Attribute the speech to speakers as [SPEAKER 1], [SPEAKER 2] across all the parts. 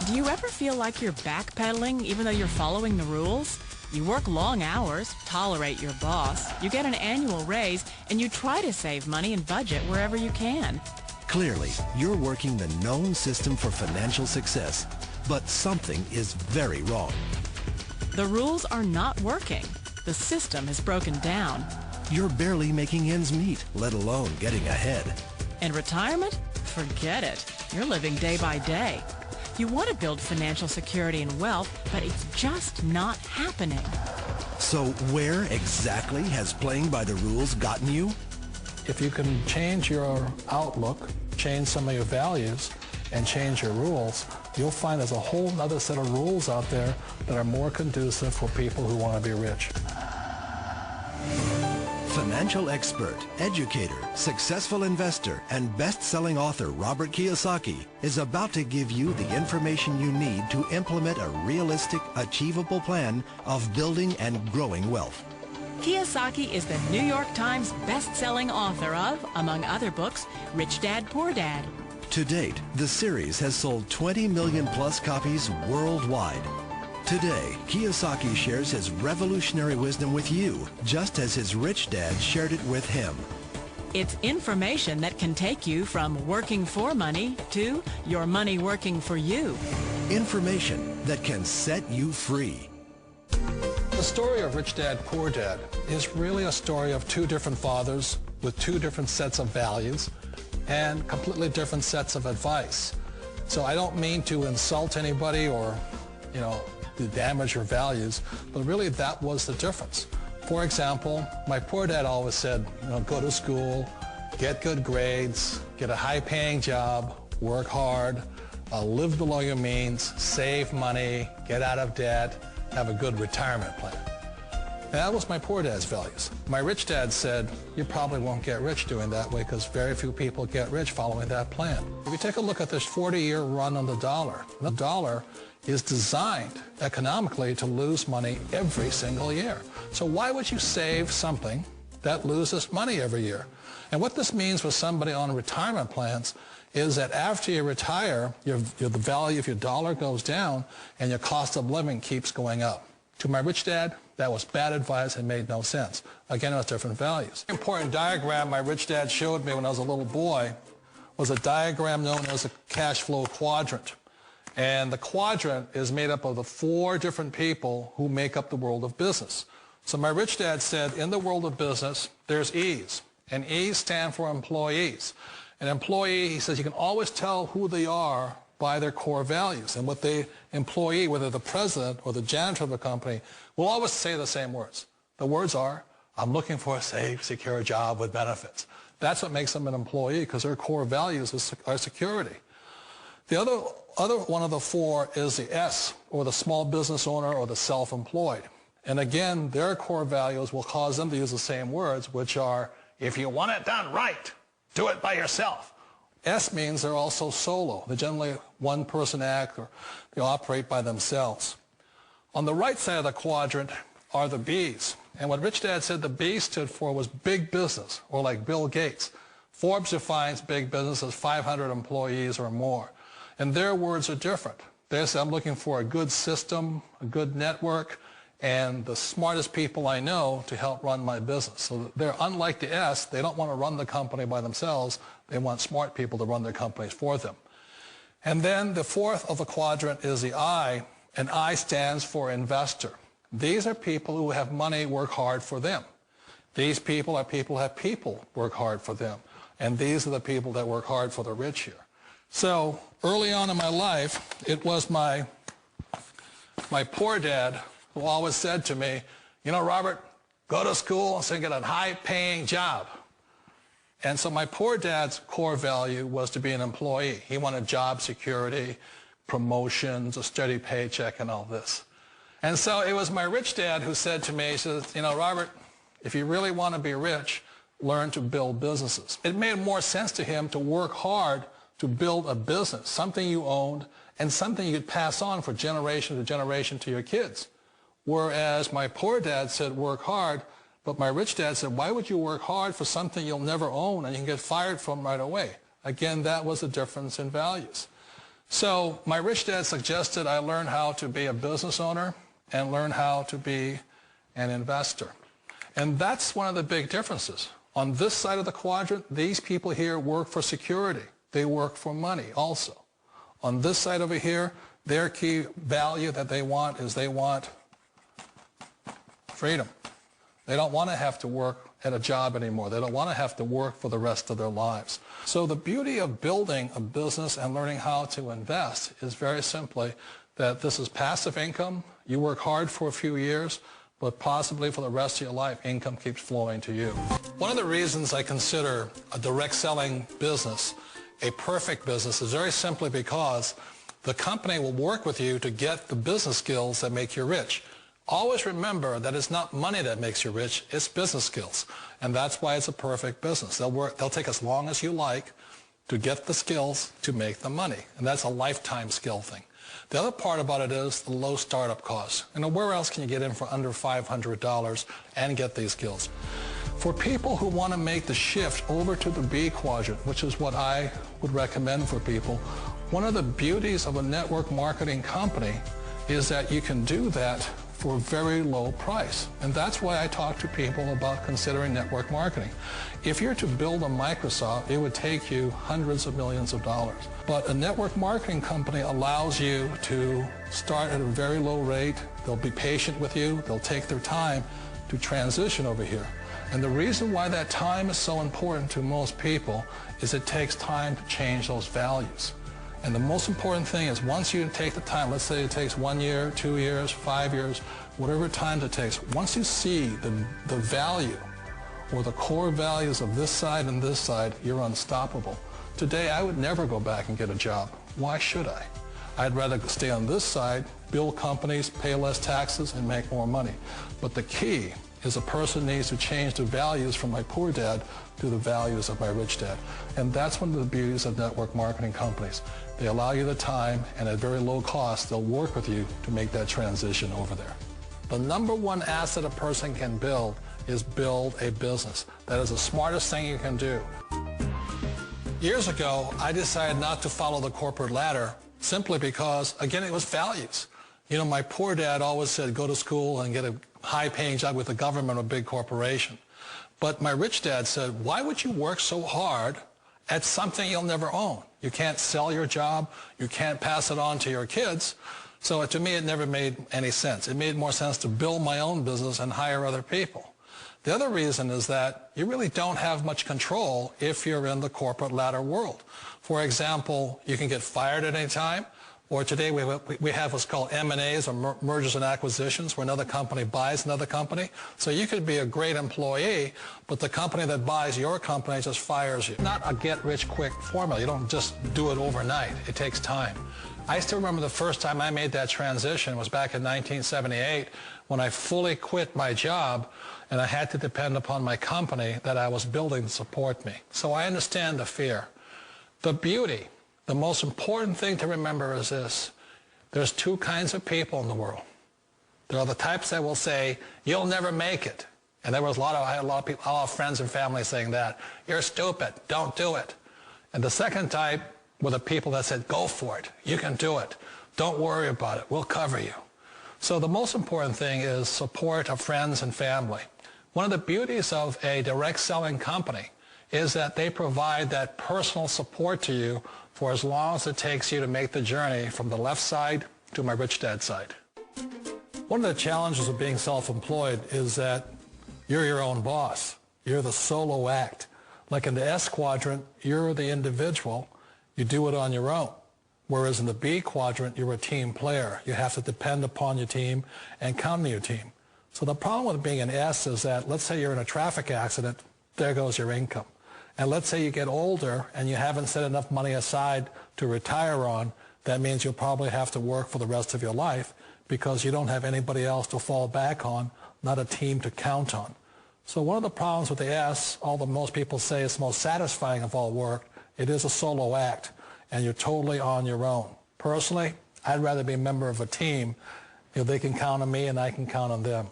[SPEAKER 1] Do you ever feel like you're backpedaling even though you're following the rules? You work long hours, tolerate your boss, you get an annual raise, and you try to save money and budget wherever you can.
[SPEAKER 2] Clearly, you're working the known system for financial success, but something is very wrong.
[SPEAKER 1] The rules are not working. The system is broken down.
[SPEAKER 2] You're barely making ends meet, let alone getting ahead.
[SPEAKER 1] And retirement? Forget it. You're living day by day. You want to build financial security and wealth, but it's just not happening.
[SPEAKER 2] So where exactly has playing by the rules gotten you?
[SPEAKER 3] If you can change your outlook, change some of your values, and change your rules, you'll find there's a whole other set of rules out there that are more conducive for people who want to be rich.
[SPEAKER 2] Financial expert, educator, successful investor, and best-selling author Robert Kiyosaki is about to give you the information you need to implement a realistic, achievable plan of building and growing wealth.
[SPEAKER 1] Kiyosaki is the New York Times best-selling author of, among other books, Rich Dad, Poor Dad.
[SPEAKER 2] To date, the series has sold 20 million plus copies worldwide. Today, Kiyosaki shares his revolutionary wisdom with you, just as his rich dad shared it with him.
[SPEAKER 1] It's information that can take you from working for money to your money working for you.
[SPEAKER 2] Information that can set you free.
[SPEAKER 3] The story of Rich Dad, Poor Dad is really a story of two different fathers with two different sets of values and completely different sets of advice. So I don't mean to insult anybody or, to damage your values, but really that was the difference. For example, my poor dad always said, go to school, get good grades, get a high-paying job, work hard, live below your means, save money, get out of debt, have a good retirement plan. And that was my poor dad's values. My rich dad said, you probably won't get rich doing that way because very few people get rich following that plan. If you take a look at this 40-year run on the dollar is designed economically to lose money every single year. So why would you save something that loses money every year? And what this means for somebody on retirement plans is that after you retire, the value of your dollar goes down and your cost of living keeps going up. To my rich dad, that was bad advice and made no sense. Again, it was different values. An important diagram my rich dad showed me when I was a little boy was a diagram known as a cash flow quadrant. And the quadrant is made up of the four different people who make up the world of business. So my rich dad said, in the world of business, there's E's. And E's stand for employees. An employee, he says, you can always tell who they are by their core values. And what the employee, whether the president or the janitor of the company, will always say the same words. The words are, I'm looking for a safe, secure job with benefits. That's what makes them an employee, because their core values are security. The other one of the four is the S, or the small business owner or the self-employed. And again, their core values will cause them to use the same words, which are, if you want it done right, do it by yourself. S means they're also solo. They're generally one-person act, or they operate by themselves. On the right side of the quadrant are the B's. And what Rich Dad said the B stood for was big business, or like Bill Gates. Forbes defines big business as 500 employees or more. And their words are different. They say, I'm looking for a good system, a good network, and the smartest people I know to help run my business. So they're unlike the S. They don't want to run the company by themselves. They want smart people to run their companies for them. And then the fourth of the quadrant is the I, and I stands for investor. These are people who have money work hard for them. These people are people who have people work hard for them. And these are the people that work hard for the rich here. So early on in my life, it was my poor dad who always said to me, Robert, go to school and get a high-paying job. And so my poor dad's core value was to be an employee. He wanted job security, promotions, a steady paycheck, and all this. And so it was my rich dad who said to me, he says, Robert, if you really want to be rich, learn to build businesses. It made more sense to him to work hard to build a business, something you owned, and something you could pass on for generation to generation to your kids. Whereas my poor dad said work hard, but my rich dad said, why would you work hard for something you'll never own and you can get fired from right away? Again, that was the difference in values. So my rich dad suggested I learn how to be a business owner and learn how to be an investor. And that's one of the big differences. On this side of the quadrant, these people here work for security. They work for money also. On this side over here, their key value that they want is they want freedom. They don't want to have to work at a job anymore. They don't want to have to work for the rest of their lives. So the beauty of building a business and learning how to invest is very simply that this is passive income. You work hard for a few years, but possibly for the rest of your life, income keeps flowing to you. One of the reasons I consider a direct selling business a perfect business is very simply because the company will work with you to get the business skills that make you rich. Always remember that it's not money that makes you rich, it's business skills. And that's why it's a perfect business. They'll take as long as you like to get the skills to make the money. And that's a lifetime skill thing. The other part about it is the low startup costs. You know, where else can you get in for under $500 and get these skills? For people who want to make the shift over to the B quadrant, which is what I would recommend for people, one of the beauties of a network marketing company is that you can do that for a very low price. And that's why I talk to people about considering network marketing. If you're to build a Microsoft, it would take you hundreds of millions of dollars. But a network marketing company allows you to start at a very low rate. They'll be patient with you. They'll take their time to transition over here. And the reason why that time is so important to most people is it takes time to change those values. And the most important thing is once you take the time, let's say it takes 1 year, 2 years, 5 years, whatever time it takes, once you see the value or the core values of this side and this side, you're unstoppable. Today, I would never go back and get a job. Why should I? I'd rather stay on this side, build companies, pay less taxes, and make more money. But the key is a person needs to change the values from my poor dad to the values of my rich dad. And that's one of the beauties of network marketing companies. They allow you the time, and at very low cost, they'll work with you to make that transition over there. The number one asset a person can build is build a business. That is the smartest thing you can do. Years ago, I decided not to follow the corporate ladder simply because, again, it was values. You know, my poor dad always said, go to school and get a high-paying job with the government or a big corporation. But my rich dad said, why would you work so hard at something you'll never own? You can't sell your job. You can't pass it on to your kids. So to me, it never made any sense. It made more sense to build my own business and hire other people. The other reason is that you really don't have much control if you're in the corporate ladder world. For example, you can get fired at any time. Or today we have what's called M&As, or mergers and acquisitions, where another company buys another company. So you could be a great employee, but the company that buys your company just fires you. Not a get-rich-quick formula. You don't just do it overnight. It takes time. I still remember the first time I made that transition was back in 1978 when I fully quit my job and I had to depend upon my company that I was building to support me. So I understand the fear. The beauty. The most important thing to remember is this. There's two kinds of people in the world. There are the types that will say, you'll never make it. And I had a lot of people, a lot of friends and family saying that. You're stupid. Don't do it. And the second type were the people that said, go for it. You can do it. Don't worry about it. We'll cover you. So the most important thing is support of friends and family. One of the beauties of a direct selling company is that they provide that personal support to you for as long as it takes you to make the journey from the left side to my rich dad side. One of the challenges of being self-employed is that you're your own boss. You're the solo act. Like in the S quadrant, you're the individual. You do it on your own. Whereas in the B quadrant, you're a team player. You have to depend upon your team and count on your team. So the problem with being an S is that, let's say you're in a traffic accident, there goes your income. And let's say you get older and you haven't set enough money aside to retire on, that means you'll probably have to work for the rest of your life because you don't have anybody else to fall back on, not a team to count on. So one of the problems with the S, although most people say it's the most satisfying of all work, it is a solo act, and you're totally on your own. Personally, I'd rather be a member of a team if they can count on me and I can count on them.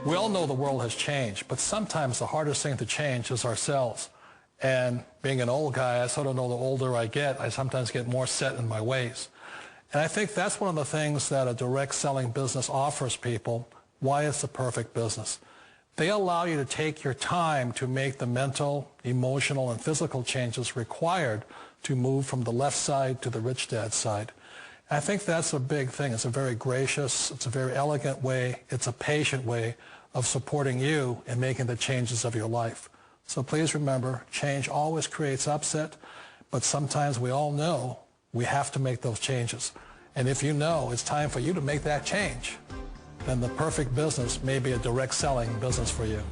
[SPEAKER 3] We all know the world has changed, but sometimes the hardest thing to change is ourselves. And being an old guy, I sort of know the older I get, I sometimes get more set in my ways. And I think that's one of the things that a direct selling business offers people, why it's the perfect business. They allow you to take your time to make the mental, emotional, and physical changes required to move from the left side to the rich dad side. And I think that's a big thing. It's a very gracious, it's a very elegant way, it's a patient way of supporting you in making the changes of your life. So please remember, change always creates upset, but sometimes we all know we have to make those changes. And if you know it's time for you to make that change, then the perfect business may be a direct selling business for you.